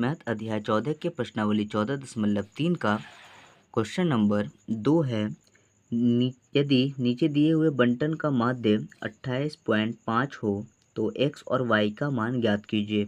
Math अध्याय 14 के प्रश्नावली 14.3 का क्वेश्चन नंबर 2 है। यदि नीचे दिए हुए बंटन का माध्य 28.5 हो तो x और y का मान ज्ञात कीजिए।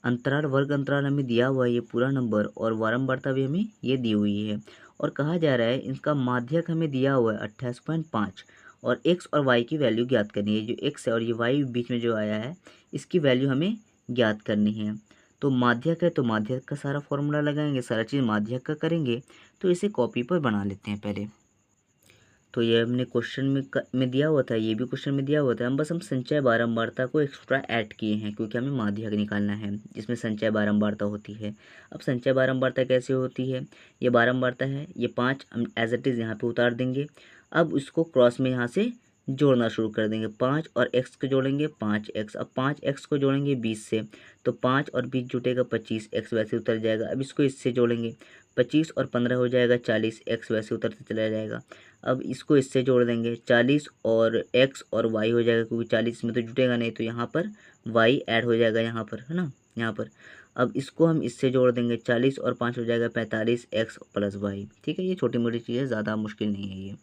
अंतराल वर्ग अंतराल हमें दिया हुआ है ये पूरा नंबर और बारंबारता भी हमें ये दी हुई है और कहा जा रहा है इसका माध्यक हमें दिया हुआ है 28.5 और x और y की वैल्यू ज्ञात करनी है। जो x है और ये y बीच में जो आया है इसकी वैल्यू हमें ज्ञात करनी है। तो माध्यक है तो माध्यक का सारा फॉर्मूला लगाएंगे, सारा चीज़ माध्यक का करेंगे। तो इसे कॉपी पर बना लेते हैं पहले। तो ये हमने क्वेश्चन में दिया हुआ था, ये भी क्वेश्चन में दिया हुआ था। हम संचय बारंबारता को एक्स्ट्रा ऐड किए हैं क्योंकि हमें माध्यक निकालना है जिसमें संचय बारंबारता होती है। अब संचय बारंबारता कैसे होती है, ये बारंबारता है, ये 5 हम एज इट इज़ यहाँ पे उतार देंगे। अब इसको क्रॉस में यहाँ से जोड़ना शुरू कर देंगे। 5 और x को जोड़ेंगे 5x। अब 5x को जोड़ेंगे 20 से तो 5 और 20 जुटेगा 25, x वैसे उतर जाएगा। अब इसको इससे जोड़ेंगे 25 और 15 हो जाएगा 40, x वैसे उतरते चला जाएगा। अब इसको इससे जोड़ देंगे 40 और x और y हो जाएगा क्योंकि 40 में तो जुटेगा नहीं तो यहाँ पर y ऐड हो जाएगा यहाँ पर, है ना, यहाँ पर। अब इसको हम इससे जोड़ देंगे 40 और 5 हो जाएगा 45 x प्लस y। ठीक है, ये छोटी मोटी चीज़ें, ज़्यादा मुश्किल नहीं है ये।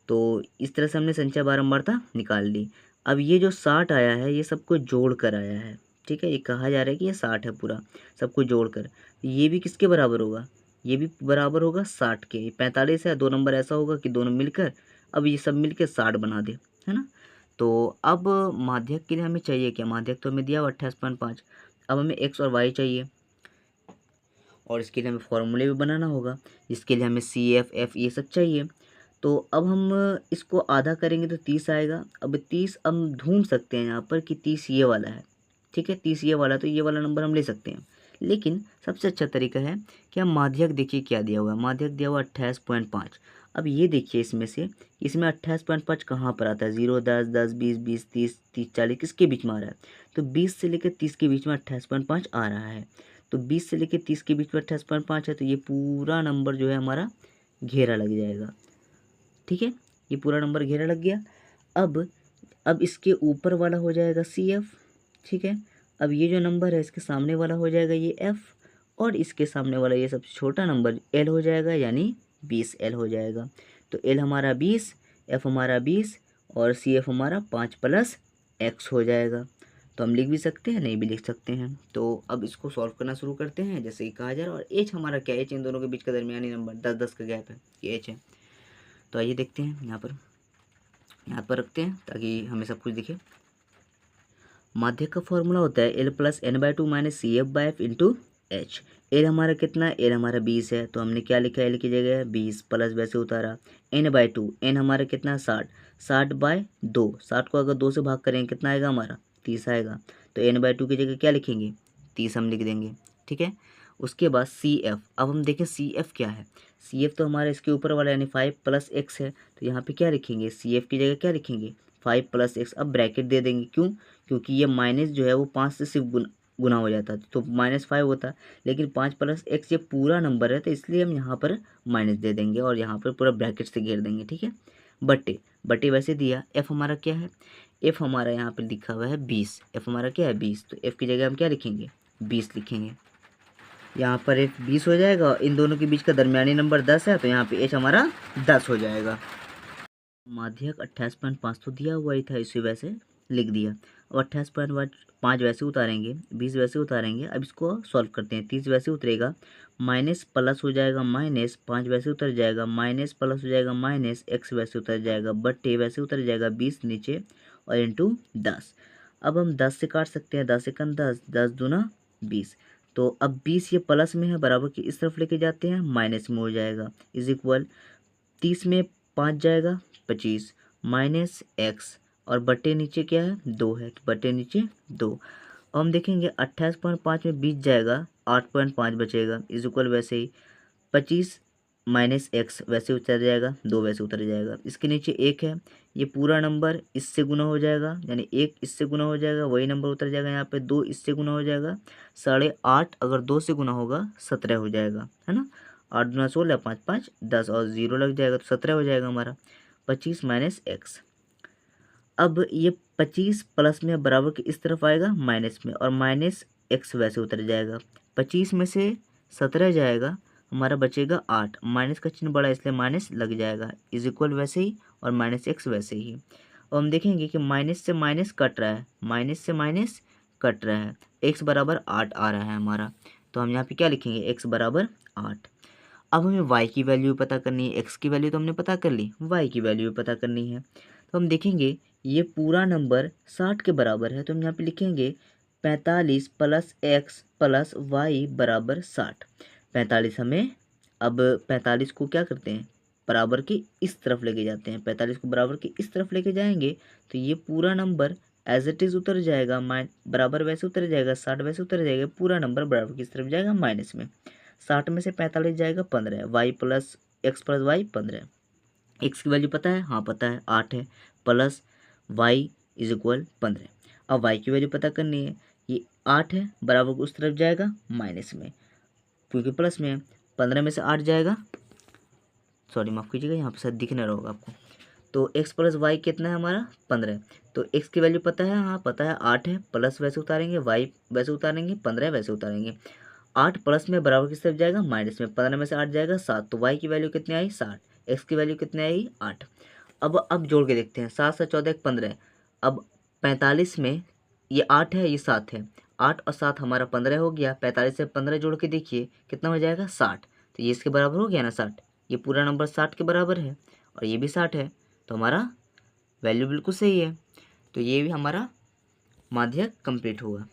तो इस तरह से हमने संचय बारंबारता निकाल ली। अब ये जो 60 आया है ये सबको जोड़ कर आया है। ठीक है, ये कहा जा रहा है कि ये 60 है पूरा सबको जोड़ कर। ये भी किसके बराबर होगा, ये भी बराबर होगा 60 के। 45 है, 2 नंबर ऐसा होगा कि दोनों मिलकर अब ये सब मिलकर 60 बना दे, है ना। तो अब माध्यक के लिए हमें चाहिए क्या, माध्यक तो हमें दिया हुआ 28.5। अब हमें x और y चाहिए और इसके लिए हमें फॉर्मूले भी बनाना होगा। इसके लिए हमें CF ये सब चाहिए। तो अब हम इसको आधा करेंगे तो 30 आएगा। अब 30 हम ढूंढ सकते हैं यहाँ पर कि 30 ये वाला है। ठीक है, 30 ये वाला, तो ये वाला नंबर हम ले सकते हैं। लेकिन सबसे अच्छा तरीका है कि हम माध्यक देखिए क्या दिया हुआ है। माध्यक दिया हुआ 28.5। अब ये देखिए इसमें से, इसमें 28.5 कहाँ पर आता है, 0, 10, 10, 20, 20, 30, 30, 40 किसके बीच में आ रहा है। तो 20 से लेकर 30 के बीच में 28.5 आ रहा है। तो 20 से लेकर 30 के बीच में 28.5 है तो ये पूरा नंबर जो है हमारा घेरा लग जाएगा। ठीक है, ये पूरा नंबर घेरा लग गया। अब इसके ऊपर वाला हो जाएगा CF। ठीक है, अब ये जो नंबर है इसके सामने वाला हो जाएगा ये F और इसके सामने वाला ये सबसे छोटा नंबर L हो जाएगा, यानी 20L हो जाएगा। तो L हमारा 20, F हमारा 20 और CF हमारा 5 + x हो जाएगा। तो हम लिख भी सकते हैं, नहीं भी लिख सकते हैं। तो अब इसको सॉल्व करना शुरू करते हैं जैसे कि कहा जा रहा है। और h हमारा क्या है, h इन दोनों के बीच का दरमियानी नंबर 10-10 का गैप है, ये h है। तो आइए देखते हैं, यहाँ पर रखते हैं ताकि हमें सब कुछ दिखे। माध्यक का फॉर्मूला होता है L + n/2 - CF/F × h। L हमारा कितना है, L हमारा 20 है तो हमने क्या लिखा है L की जगह 20 प्लस वैसे उतारा n/2। n हमारा कितना है 60, 60/2। 60 को अगर 2 से भाग करेंगे कितना आएगा हमारा 30 आएगा। तो n/2 की जगह क्या लिखेंगे 30 हम लिख देंगे। ठीक है, उसके बाद CF। अब हम देखें CF क्या है। CF तो हमारा इसके ऊपर वाला यानी 5 + x है। तो यहाँ पे क्या लिखेंगे, CF की जगह क्या लिखेंगे 5 + x। अब ब्रैकेट दे देंगे, क्यों, क्योंकि ये माइनस जो है वो 5 से सिर्फ गुना हो जाता है तो -5 होता है। लेकिन 5 + x ये पूरा नंबर है तो इसलिए हम यहाँ पर माइनस दे देंगे और यहाँ पर पूरा ब्रैकेट से घेर देंगे। ठीक है, बटे वैसे दिया। F हमारा क्या है, F हमारा यहाँ पर लिखा हुआ है 20। F हमारा क्या है 20, तो F की जगह हम क्या लिखेंगे 20 लिखेंगे। यहाँ पर F 20 हो जाएगा। इन दोनों के बीच का दरमियानी नंबर 10 है तो यहाँ पे H हमारा 10 हो जाएगा। माध्यक 28.5 तो दिया हुआ ही था, इसी वैसे लिख दिया। अब 28.5 वैसे उतारेंगे, 20 वैसे उतारेंगे। अब इसको सॉल्व करते हैं। 30 वैसे उतरेगा, माइनस प्लस हो जाएगा माइनस, 5 वैसे उतर जाएगा, माइनस प्लस हो जाएगा माइनस, x वैसे उतर जाएगा, बट्टे वैसे उतर जाएगा 20 नीचे और इंटू 10। अब हम 10 से काट सकते हैं, 10 एकम 10, 10 दूना 20। तो अब 20 ये प्लस में है, बराबर की इस तरफ लेके जाते हैं, माइनस में हो जाएगा, इज इक्वल 30 में 5 जाएगा 25 माइनस x और बटे नीचे क्या है 2 है तो बटे नीचे 2। अब हम देखेंगे 28.5 में 20 जाएगा, 8.5 बचेगा, इज इक्वल वैसे ही 25 माइनस x वैसे उतर जाएगा, 2 वैसे उतर जाएगा। इसके नीचे 1 है, ये पूरा नंबर इससे गुना हो जाएगा, यानी 1 इससे गुना हो जाएगा, वही नंबर उतर जाएगा यहाँ पे। 2 इससे गुना हो जाएगा, 8.5 अगर 2 से गुना होगा 17 हो जाएगा, है ना। 8 दूना 16, 5 5 10 और 0 लग जाएगा तो 17 हो जाएगा हमारा। 25 माइनस x। अब ये 25 प्लस में बराबर के इस तरफ आएगा माइनस में और माइनस x वैसे उतर जाएगा। 25 में से 17 जाएगा, हमारा बचेगा 8। माइनस का चिन्ह बड़ा इसलिए माइनस लग जाएगा, इज इक्वल वैसे ही और माइनस एक्स वैसे ही। और हम देखेंगे कि माइनस से माइनस कट रहा है, माइनस से माइनस कट रहा है, एक्स बराबर 8 आ रहा है हमारा। तो हम यहाँ पे क्या लिखेंगे, एक्स बराबर 8। अब हमें y की वैल्यू पता करनी है, x की वैल्यू तो हमने पता कर ली, y की वैल्यू पता करनी है। तो हम देखेंगे ये पूरा नंबर 60 के बराबर है, तो हम यहाँ पे लिखेंगे 45 प्लस x प्लस y बराबर 60। 45 हमें, अब 45 को क्या करते हैं, बराबर के इस तरफ लेके जाते हैं, 45 को बराबर के इस तरफ लेके जाएंगे तो ये पूरा नंबर एज इट इज़ उतर जाएगा, बराबर वैसे उतर जाएगा, 60 वैसे उतर जाएगा, पूरा नंबर बराबर किस तरफ जाएगा, माइनस में। 60 में से 45 जाएगा 15, y plus x plus y 15। X की वैल्यू पता है, हाँ पता है 8 है, प्लस वाई इज इक्वल 15। अब वाई की वैल्यू पता करनी है, ये 8 है, बराबर उस तरफ जाएगा माइनस में, क्योंकि प्लस में है। 15 में से 8 जाएगा, सॉरी माफ़ कीजिएगा, यहाँ पर शायद दिख नहीं रहा होगा आपको। तो x प्लस वाई कितना है हमारा, 15। तो x की वैल्यू पता है, हाँ पता है 8 है, प्लस वैसे उतारेंगे, y वैसे उतारेंगे, 15 वैसे उतारेंगे। 8 प्लस में बराबर किस तरफ जाएगा, माइनस में। 15 में से 8 जाएगा 7, तो y की वैल्यू कितनी आई, 60। x की वैल्यू कितनी आई, 8। अब जोड़ के देखते हैं, 7 से 14 15। अब 45 में ये 8 है, ये 7 है, 8 और 7 हमारा 15 हो गया। 45 से 15 जोड़ के देखिए कितना हो जाएगा, 60। तो ये इसके बराबर हो गया ना 60, ये पूरा नंबर 60 के बराबर है और ये भी 60 है, तो हमारा वैल्यू बिल्कुल सही है। तो ये भी हमारा माध्यक कंप्लीट हुआ।